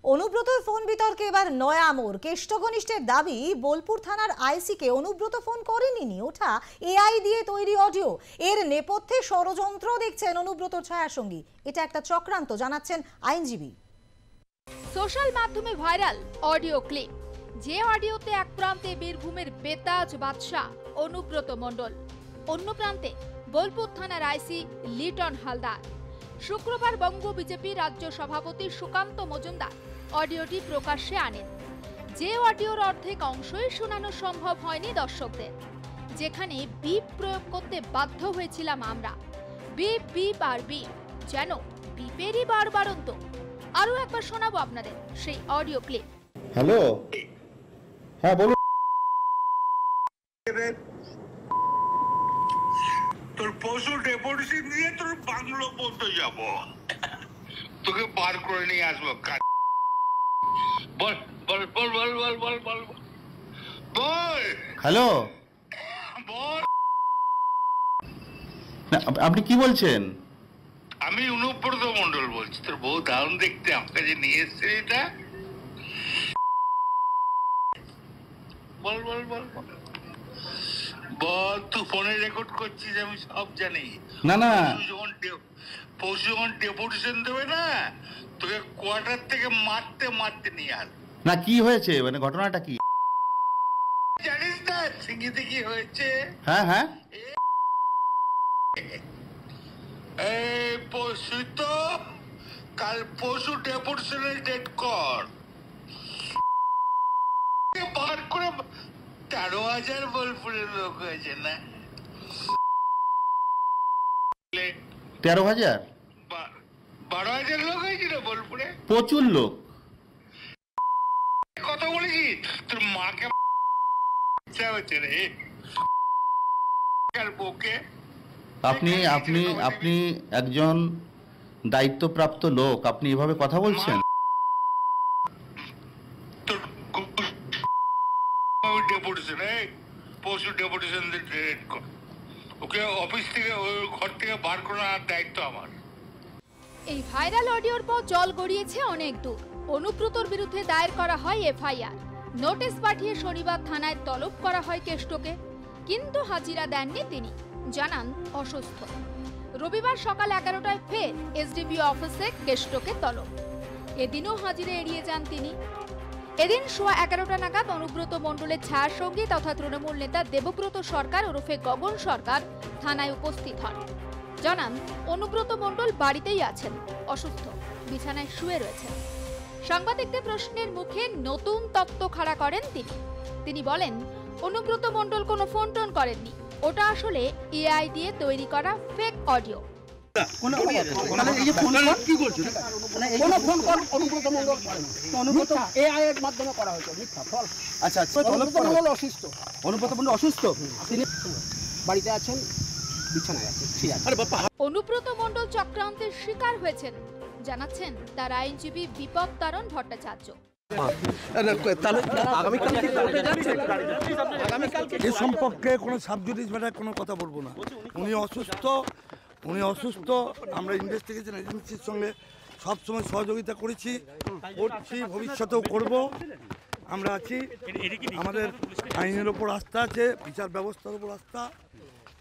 অনুব্রতর phone বিতর্কে এবার নয়া মোড়। কেষ্ট ঘনিষ্ঠের দাবি, বোলপুর থানার আইসিকে অনুব্রত ফোন করেনি, ওঠা এআই দিয়ে তৈরি অডিও। এর নেপথ্যে ষড়যন্ত্র দেখছেন অনুব্রতর ছায়াসঙ্গী। এটা একটা চক্রান্ত, জানাচ্ছেন আইনজীবী। সোশ্যাল মাধ্যমে ভাইরাল অডিও ক্লিপ, যে অডিওতে এক প্রান্তে বীরভূমের বেতাজ বাদশাহ অনুব্রত মণ্ডল, অন্য প্রান্তে বোলপুর থানার আইসি লিটন হালদার। শুক্রবার বঙ্গ বিজেপি রাজ্য সভাপতি সুকান্ত মজুমদার অডিওটি প্রকাশ্যে আনেন। যে অডিওর অর্ধেক অংশই শোনানো সম্ভব হয়নি দর্শকদের, যেখানে বিপ প্রয়োগ করতে বাধ্য হয়েছিলাম আমরা। বিপ বিপ আর বিপ, যেন বিপেরই বারবারন্ত। আরো একবার শোনাবো আপনাদের সেই অডিও ক্লিপ। হ্যালো, হ্যাঁ বলুন। তোর পশু ডেপুটেশন দিয়ে তোর বাংলো পড়তে যাব, তোকে বার করে নিয়ে আসবো। বল বল বল বল বল বল বল বল। হ্যালো, বল। আপনি কি বলছেন? আমি অনুব্রত মণ্ডল বলছি। তোর বউ দারুণ দেখতে, আমাকে যে নিয়ে এসছে এটা। বল বল বল বল বল। তুই ফোনে রেকর্ড করছিস, আমি সব জানি। না না, পশু যখন ডেপুটেশন দেবে না, তোকে কোয়ার্টার থেকে মারতে মারতে নিয়ে আস। না কি হয়েছে, মানে ঘটনাটা কি জানিস না সিঙ্গিতে কি হয়েছে? হ্যাঁ হ্যাঁ, এই পশু তো কাল পশু ডেপুটেশনের ডেট কর, বার করে 13,000 বোলপুরের লোক হয়েছে না? 13,000 12,000 লোক হয়েছিল বোলপুরে। প্রচুর লোক। কথা বলেছি তোর মাকে হচ্ছে রে বউকে। আপনি আপনি আপনি একজন দায়িত্বপ্রাপ্ত লোক, আপনি এভাবে কথা বলছেন? তোর ডেপুটেশন, পশু ডেপুটেশন ডেট কর, ওকে অফিস থেকে ওই ঘর থেকে বার করার দায়িত্ব আমার। এই ভাইরাল অডিওর পর জল গড়িয়েছে অনেক দূর। অনুব্রতর বিরুদ্ধে দায়ের করা হয় এফআইআর। নোটিশ পাঠিয়ে শনিবার থানায় তলব করা হয় কেষ্টকে, কিন্তু হাজিরা দেননি তিনি, জানান অসুস্থ। রবিবার সকাল 11টায় ফের এসডিপিও অফিসে কেষ্টকে তলব। এদিনও হাজিরা এড়িয়ে যান তিনি। এদিন সোয়া 11টা নাগাদ অনুব্রত মণ্ডলের ছায়াসঙ্গী তথা তৃণমূল নেতা দেবব্রত সরকার ওরফে গগন সরকার থানায় উপস্থিত হন। জানান অনুব্রত মণ্ডল বাড়িতেই আছেন, অসুস্থ, বিছানায় শুয়ে রয়েছেন। সাংবাদিকদের প্রশ্নের মুখে নতুন তত্ত্ব খাড়া করেন তিনি বলেন, অনুব্রত মণ্ডল কোনো ফোন টোন করেননি, ওটা আসলে এআই দিয়ে তৈরি করা ফেক অডিও। অনুব্রত মণ্ডল চক্রান্তের শিকার হয়েছেন, জানাচ্ছেন তার আইনজীবী বিপদ তারণ ভট্টাচার্য। এ সম্পর্কে কোনো সাবজুডিস ম্যাটার কোনো কথা বলবো না। উনি অসুস্থ। আমরা ইনভেস্টিগেশন এজেন্সির সঙ্গে সবসময় সহযোগিতা করছি, ভবিষ্যতেও করব। আমরা আছি, আমাদের আইনের ওপর আস্থা আছে, বিচার ব্যবস্থার উপর আস্থা,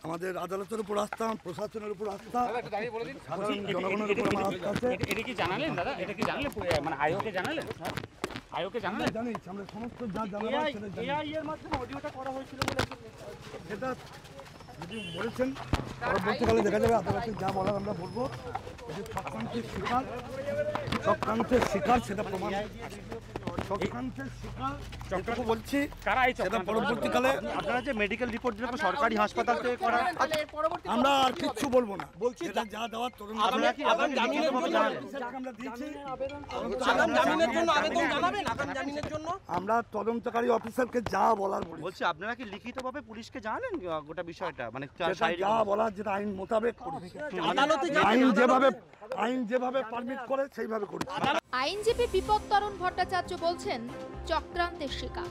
আমাদের আদালতের উপর আস্থা, প্রশাসনের উপর আস্থা, জনগণের উপর আমার আস্থা আছে। এটা কি জানালেন দাদা? এটা কি জানলেন, মানে আয়োকে জানালেন? আয়োকে জানালেন? জানিস, আমরা সমস্ত যা জানাবো এআই এর মাধ্যমে অডিওটা করা হয়েছিল বলে সেটা যদি বলেছেন পরবর্তীকালে দেখা যাবে। আদালতে যা বলার আমরা বলবো। চক্রান্তের শিকার সেটা প্রমাণ। বলছি পরবর্তীকালে আপনারা যে মেডিকেল রিপোর্ট দিলেন সরকারি হাসপাতাল থেকে করা, আমরা আর কিচ্ছু বলবো না। বলছি যা দেওয়ার আমরা তদন্তকারী অফিসারকে যা বলার বলছি। আপনারা কি লিখিতভাবে পুলিশকে জানালেন গোটা বিষয়টা? মানে যা বলার, যেটা আইন মোতাবেক করি, আইন যেভাবে পারমিট করে সেইভাবে করি। আইনজীবী বিপদ তারণ ভট্টাচার্য বলছেন চক্রান্তের শিকার।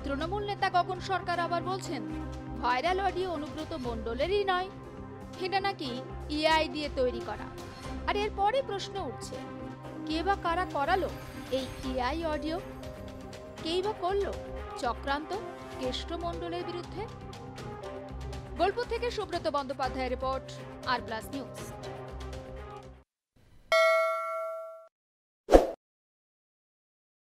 তৃণমূল নেতা গগন সরকার আবার বলছেন ভাইরাল অডিও অনুব্রত মণ্ডলেরই নয়, এটা নাকি এআই দিয়ে তৈরি করা। আর এরপরে প্রশ্ন উঠছে, কে বা কারা করালো এই এআই অডিও? কেই বা করলো চক্রান্ত কেষ্ট মণ্ডলের বিরুদ্ধে? বোলপুর থেকে সুব্রত বন্দ্যোপাধ্যায়ের রিপোর্ট, আর প্লাস নিউজ।